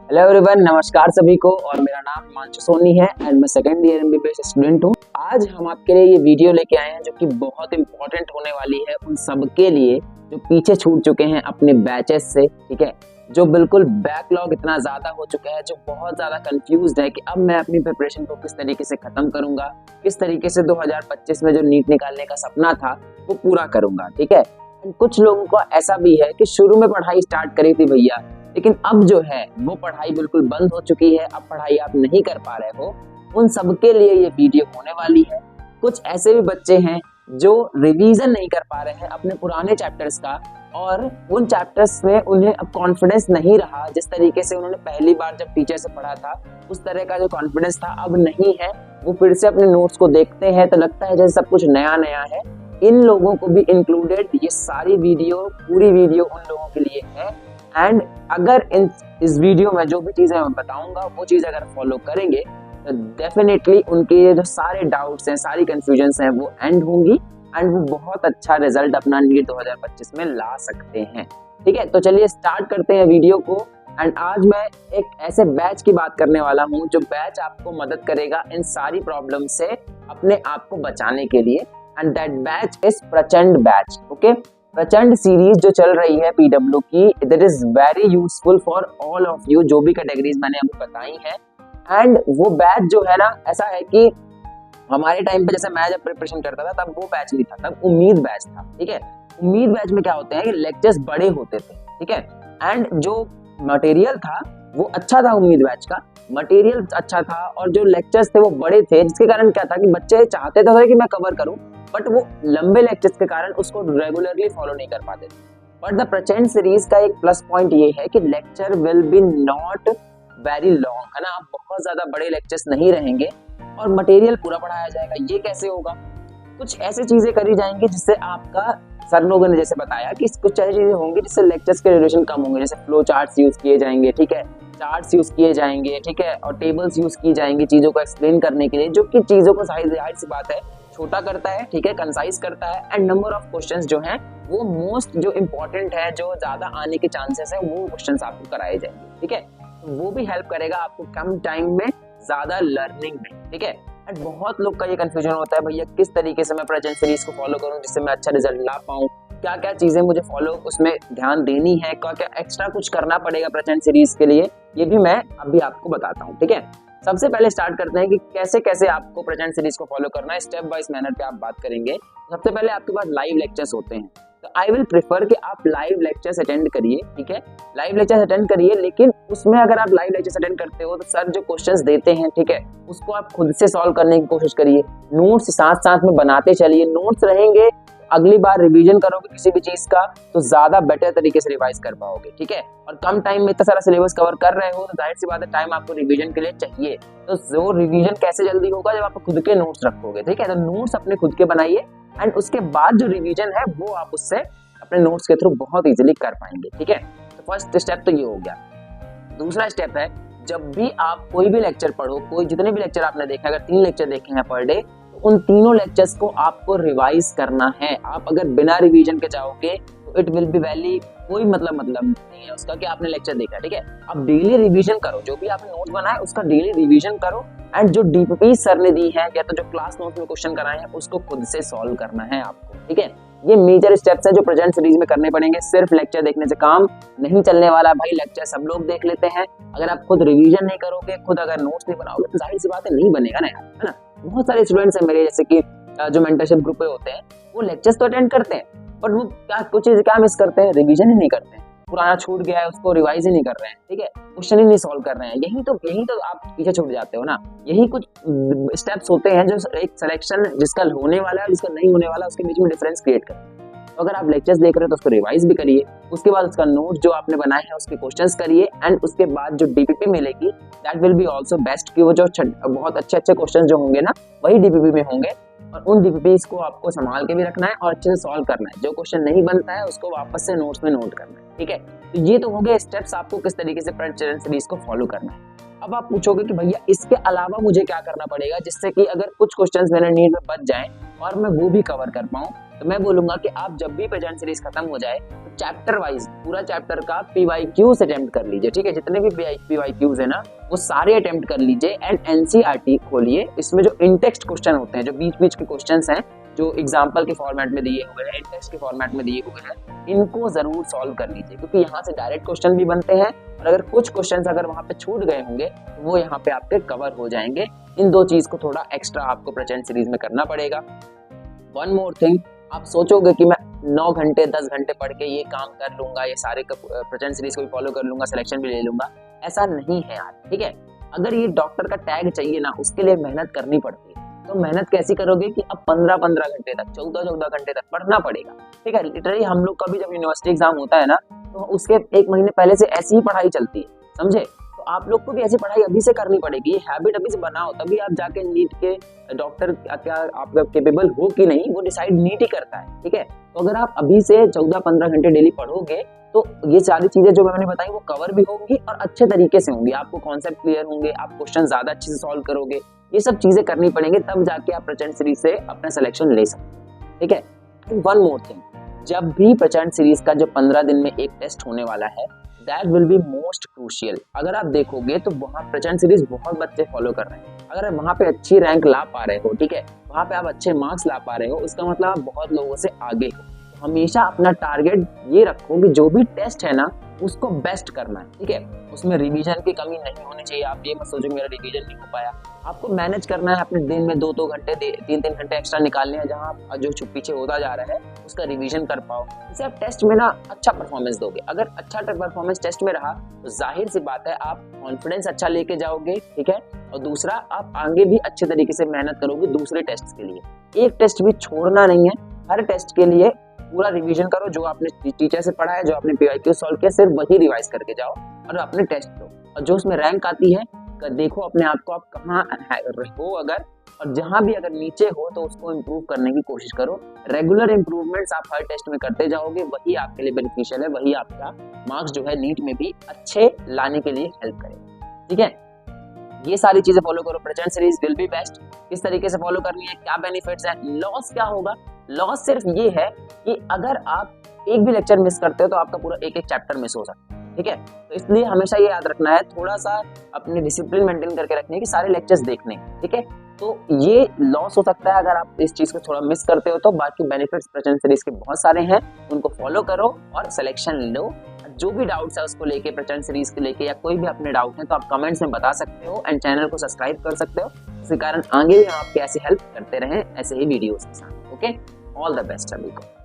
Hello everyone, नमस्कार सभी को। और मेरा नाम हिमांशु सोनी है एंड मैं सेकंड ईयर एमबीबीएस स्टूडेंट हूँ। आज हम आपके लिए ये वीडियो लेके आए हैं जो कि बहुत इंपॉर्टेंट होने वाली है उन सब के लिए जो पीछे छूट चुके हैं अपने बैचेस से। ठीक है, जो बिल्कुल बैकलॉग इतना ज्यादा हो चुका है, जो बहुत ज्यादा कंफ्यूज्ड है कि अब मैं अपनी प्रिपरेशन को किस तरीके से खत्म करूंगा, किस तरीके से 2025 में जो नीट निकालने का सपना था वो पूरा करूंगा। ठीक है, कुछ लोगों को ऐसा भी है कि शुरू में पढ़ाई स्टार्ट करी थी भैया, लेकिन अब जो है वो पढ़ाई बिल्कुल बंद हो चुकी है, अब पढ़ाई आप नहीं कर पा रहे हो। उन सबके लिए ये वीडियो होने वाली है। कुछ ऐसे भी बच्चे हैं जो रिवीजन नहीं कर पा रहे हैं अपने पुराने चैप्टर्स का, और उन चैप्टर्स में उन्हें अब कॉन्फिडेंस नहीं रहा। जिस तरीके से उन्होंने पहली बार जब टीचर से पढ़ा था उस तरह का जो कॉन्फिडेंस था अब नहीं है। वो फिर से अपने नोट्स को देखते हैं तो लगता है जैसे सब कुछ नया नया है। इन लोगों को भी इंक्लूडेड ये सारी वीडियो, पूरी वीडियो उन लोगों के लिए है। एंड अगर इस वीडियो में जो भी चीजें मैं बताऊंगा वो चीज अगर फॉलो करेंगे तो डेफिनेटली उनके जो सारे डाउट्स हैं, सारी कंफ्यूजन्स हैं वो एंड होंगी एंड वो बहुत अच्छा रिजल्ट अपना नीट 2025 में ला सकते हैं। ठीक है, तो चलिए स्टार्ट करते हैं वीडियो को। एंड आज मैं एक ऐसे बैच की बात करने वाला हूँ जो बैच आपको मदद करेगा इन सारी प्रॉब्लम से अपने आप को बचाने के लिए। एंड दैट बैच इज प्रचंड बैच। ओके, प्रचंड सीरीज जो चल रही है पीडब्ल्यू की, that is very useful for all of you, जो भी कैटेगरीज मैंने अभी बताई हैं। एंड वो बैच जो है ना, ऐसा है कि हमारे टाइम पे जैसे मैं जब प्रिपरेशन करता था तब वो बैच नहीं था, तब उम्मीद बैच था। ठीक है, उम्मीद बैच में क्या होते हैं कि लेक्चर्स बड़े होते थे। ठीक है, एंड जो मटेरियल था वो अच्छा था, उम्मीद बैच का मटेरियल अच्छा था और जो लेक्चर्स थे वो बड़े थे, जिसके कारण क्या था कि बच्चे चाहते तो कि मैं कवर करूं, बट वो लंबे लेक्चर्स के कारण उसको रेगुलरली फॉलो नहीं कर पाते थे। बट द प्रचंड सीरीज का एक प्लस पॉइंट ये है कि lecture will be not very long, है ना, बहुत ज्यादा बड़े लेक्चर्स नहीं रहेंगे और मटेरियल पूरा पढ़ाया जाएगा। ये कैसे होगा? कुछ ऐसी चीजें करी जाएंगी जिससे आपका, सर लोगों ने जैसे बताया कि कुछ ऐसी चीजें होंगी जिससे लेक्चर्स के ड्यूरेशन कम होंगे। जैसे फ्लो चार्ट्स यूज किए जाएंगे, ठीक है, चार्ट्स यूज किए जाएंगे, ठीक है, और टेबल्स यूज की जाएंगी चीजों को एक्सप्लेन करने के लिए, जो कि चीजों को जाहिर सी बात है छोटा करता है, ठीक है, कंसाइज करता है। एंड नंबर ऑफ क्वेश्चंस जो हैं वो मोस्ट जो इंपॉर्टेंट है, जो ज्यादा आने के चांसेस है, वो क्वेश्चंस आपको कराए जाएंगे। ठीक है, तो वो भी हेल्प करेगा आपको कम टाइम में ज्यादा लर्निंग में। ठीक है, एंड बहुत लोग का ये कंफ्यूजन होता है भैया किस तरीके से मैं प्रेजेंट सीरीज को फॉलो करूं जिससे मैं अच्छा रिजल्ट ला पाऊं, क्या क्या चीजें मुझे फॉलो उसमें ध्यान देनी है, क्या क्या एक्स्ट्रा कुछ करना पड़ेगा प्रेजेंट सीरीज के लिए, ये भी मैं अभी आपको बताता हूँ। ठीक है, सबसे पहले स्टार्ट करते हैं कि कैसे कैसे आपको प्रेजेंट सीरीज को फॉलो करना है। स्टेप बाइज मैनर पे आप बात करेंगे। सबसे पहले आपके पास लाइव लेक्चर्स होते हैं, तो आई विल प्रेफर कि आप लाइव लेक्चर्स अटेंड करिए। ठीक है, लाइव लेक्चर्स अटेंड करिए, लेकिन उसमें अगर आप लाइव लेक्चर्स अटेंड करते हो तो सर जो क्वेश्चंस देते हैं, ठीक है, उसको आप खुद से सॉल्व करने की कोशिश करिए। नोट्स साथ साथ में बनाते चलिए। नोट्स रहेंगे, अगली बार रिवीजन करोगे किसी भी चीज का तो ज्यादा बेटर तरीके से रिवाइज कर पाओगे। ठीक है, और कम टाइम में इतना सारा सिलेबस कवर कर रहे हो तो जाहिर सी बात है टाइम आपको रिवीजन के लिए चाहिए। तो जो रिवीजन कैसे जल्दी होगा? जब आप खुद के नोट्स रखोगे। ठीक है, तो नोट्स अपने खुद के बनाइए एंड उसके बाद जो रिवीजन है वो आप उससे अपने नोट्स के थ्रू बहुत इजीली कर पाएंगे। ठीक है, तो फर्स्ट स्टेप तो ये हो गया। दूसरा स्टेप है, जब भी आप कोई भी लेक्चर पढ़ो, कोई जितने भी लेक्चर आपने देखे, अगर 3 लेक्चर देखे हैं पर डे, तो उन तीनों लेक्चर्स को आपको रिवाइज करना है। आप अगर बिना रिवीजन के जाओगे तो इट विल बी वैली, कोई मतलब नहीं है उसका कि आपने लेक्चर देखा। ठीक है, आप डेली रिवीजन करो, जो भी आपने नोट बनाया उसका डेली रिवीजन करो। एंड जो डीपीपी सर ने दी है या तो जो क्लास नोट में क्वेश्चन कराए हैं उसको खुद से सॉल्व करना है आपको। ठीक है, ये मेजर स्टेप्स है जो प्रेजेंट सीरीज में करने पड़ेंगे। सिर्फ लेक्चर देखने से काम नहीं चलने वाला भाई। लेक्चर सब लोग देख लेते हैं, अगर आप खुद रिवीजन नहीं करोगे, खुद अगर नोट्स नहीं बनाओगे तो जाहिर सी बात है नहीं बनेगा ना यार, है ना। बहुत सारे स्टूडेंट्स हैं मेरे जैसे कि जो मेंटरशिप ग्रुप पे होते हैं, वो लेक्चर्स तो अटेंड करते हैं बट वो कुछ चीजें क्या मिस करते हैं, रिवीजन ही नहीं करते हैं। पुराना छूट गया है उसको रिवाइज ही नहीं कर रहे हैं। ठीक है, क्वेश्चन ही नहीं सॉल्व कर रहे हैं। यही तो आप पीछे छूट जाते हो ना। यही कुछ स्टेप्स होते हैं जो एक सिलेक्शन जिसका होने वाला है जिसका नहीं होने वाला उसके बीच में डिफरेंस क्रिएट करते हैं। तो अगर आप लेक्चर्स देख रहे हो तो उसको रिवाइज भी करिए, उसके बाद उसका नोट जो आपने बनाए हैं उसके क्वेश्चंस करिए एंड उसके बाद जो डीपीपी मिलेगी that will be also best, कि वो जो बहुत अच्छे क्वेश्चंस जो होंगे ना वही डीपीपी में होंगे और उन डीपीपीज को आपको संभाल के भी रखना है और अच्छे से सॉल्व करना है। जो क्वेश्चन नहीं बनता है उसको वापस से नोट्स में नोट करना है। ठीक है, तो ये तो हो गए स्टेप्स आपको किस तरीके से प्रेजेंट सीरीज को फॉलो करना है। अब आप पूछोगे कि भैया इसके अलावा मुझे क्या करना पड़ेगा जिससे कि अगर कुछ क्वेश्चंस मेरे नीट में बच जाएं और मैं वो भी कवर कर पाऊं। तो मैं बोलूंगा कि आप जब भी प्रेजेंट सीरीज खत्म हो जाए तो चैप्टर वाइज पूरा चैप्टर का PYQs अटेम्प्ट कर लीजिए, ठीक है। जितने भी PYQs है ना वो सारे अटेम्प्ट कर लीजिए एंड NCERT खोलिए। इसमें जो इन टेक्स्ट क्वेश्चन होते हैं, जो बीच बीच के क्वेश्चन हैं, जो एग्जाम्पल के फॉर्मेट में दिए हुए हैं, टेक्स्ट के फॉर्मेट में दिए हुए हैं, इनको जरूर सॉल्व कर लीजिए, क्योंकि यहाँ से डायरेक्ट क्वेश्चन भी बनते हैं और अगर कुछ क्वेश्चन अगर वहाँ पे छूट गए होंगे तो वो यहाँ पे आपके कवर हो जाएंगे। इन दो चीज को थोड़ा एक्स्ट्रा आपको प्रेजेंट सीरीज में करना पड़ेगा। वन मोर थिंग, आप सोचोगे कि मैं 9 घंटे 10 घंटे पढ़ के ये काम कर लूंगा, ये सारे प्रेजेंट सीरीज को भी फॉलो कर लूंगा, सिलेक्शन भी ले लूंगा, ऐसा नहीं है यार, ठीक है। अगर ये डॉक्टर का टैग चाहिए ना, उसके लिए मेहनत करनी पड़ती है। तो मेहनत कैसी करोगे कि अब 15-15 घंटे तक, 14-14 घंटे तक पढ़ना पड़ेगा, ठीक है। लिटरली हम लोग का भी जब यूनिवर्सिटी एग्जाम होता है ना तो उसके 1 महीने पहले से ऐसी ही पढ़ाई चलती है, समझे। तो आप लोग को भी ऐसी पढ़ाई अभी से करनी पड़ेगी, ये हैबिट अभी से बनाओ, तभी आप जाके नीट के डॉक्टर क्या आप केपेबल हो कि नहीं वो डिसाइड नीट ही करता है, ठीक है। तो अगर आप अभी से 14-15 घंटे डेली पढ़ोगे तो ये सारी चीजें जो मैंने बताई वो कवर भी होंगी और अच्छे तरीके से होंगी, आपको कॉन्सेप्ट क्लियर होंगे, आप क्वेश्चन ज्यादा अच्छे से सॉल्व करोगे। ये सब चीजें करनी पड़ेंगी, तब जाके आप प्रेजेंट सीरीज से अपना सिलेक्शन ले सकते, ठीक है। वन मोर थिंग, जब भी प्रेजेंट सीरीज का जो 15 दिन में एक टेस्ट होने वाला है, that will be most crucial. अगर आप देखोगे तो वहाँ प्रेजेंट सीरीज बहुत बच्चे फॉलो कर रहे हैं। अगर वहाँ पे अच्छी रैंक ला पा रहे हो, ठीक है, वहाँ पे आप अच्छे मार्क्स ला पा रहे हो, उसका मतलब आप बहुत लोगों से आगे हो। हमेशा अपना टारगेट ये रखो कि जो भी टेस्ट है ना उसको बेस्ट करना है, ठीक है। उसमें रिवीजन की कमी नहीं होनी चाहिए। आप ये मत सोचो मेरा रिवीजन नहीं हो पाया, आपको मैनेज करना है अपने दिन में 2-2 घंटे 3-3 घंटे एक्स्ट्रा निकालने हैं, जहाँ आप जो पीछे होता जा रहा है उसका रिवीजन कर पाओ। इससे आप टेस्ट में ना अच्छा परफॉर्मेंस दोगे। अगर अच्छा परफॉर्मेंस टेस्ट में रहा तो जाहिर सी बात है आप कॉन्फिडेंस अच्छा लेके जाओगे, ठीक है। और दूसरा, आप आगे भी अच्छे तरीके से मेहनत करोगे दूसरे टेस्ट के लिए। एक टेस्ट भी छोड़ना नहीं है, हर टेस्ट के लिए पूरा रिवीजन करो। जो आपने टीचर से पढ़ा है, जो आपने PYQ सॉल्व किया, सिर्फ वही रिवाइज करके जाओ और अपने टेस्ट दो। और जो उसमें रैंक आती है देखो अपने आप को आप कहाँ हो अगर, और जहाँ भी अगर नीचे हो तो उसको इम्प्रूव करने की कोशिश करो। रेगुलर इम्प्रूवमेंट्स आप हर टेस्ट में करते जाओगे, वही आपके लिए बेनिफिशियल है, वही आपका मार्क्स जो है नीट में भी अच्छे लाने के लिए हेल्प करेगा, ठीक है। ये सारी चीजें फॉलो करो, present series will be best. किस तरीके से फॉलो करनी है, क्या बेनिफिट्स है, लॉस क्या होगा। लॉस सिर्फ ये है कि अगर आप एक भी लेक्चर मिस करते हो तो आपका पूरा एक चैप्टर मिस हो सकता है, ठीक है। तो इसलिए हमेशा ये याद रखना है, थोड़ा सा अपने डिसिप्लिन मेंटेन करके रखने की, सारे लेक्चर्स देखने, ठीक है। तो ये लॉस हो सकता है अगर आप इस चीज को थोड़ा मिस करते हो। तो बाकी बेनिफिट्स प्रेजेंट सीरीज के बहुत सारे हैं, उनको फॉलो करो और सिलेक्शन लो। जो भी डाउट्स है उसको लेके, प्रेजेंट सीरीज के लेके, या कोई भी अपने डाउट है तो आप कमेंट्स में बता सकते हो एंड चैनल को सब्सक्राइब कर सकते हो, इसी कारण आगे भी हम आपकी ऐसी हेल्प करते रहें ऐसे ही वीडियोस के साथ। ओके, ऑल द बेस्ट सभी को।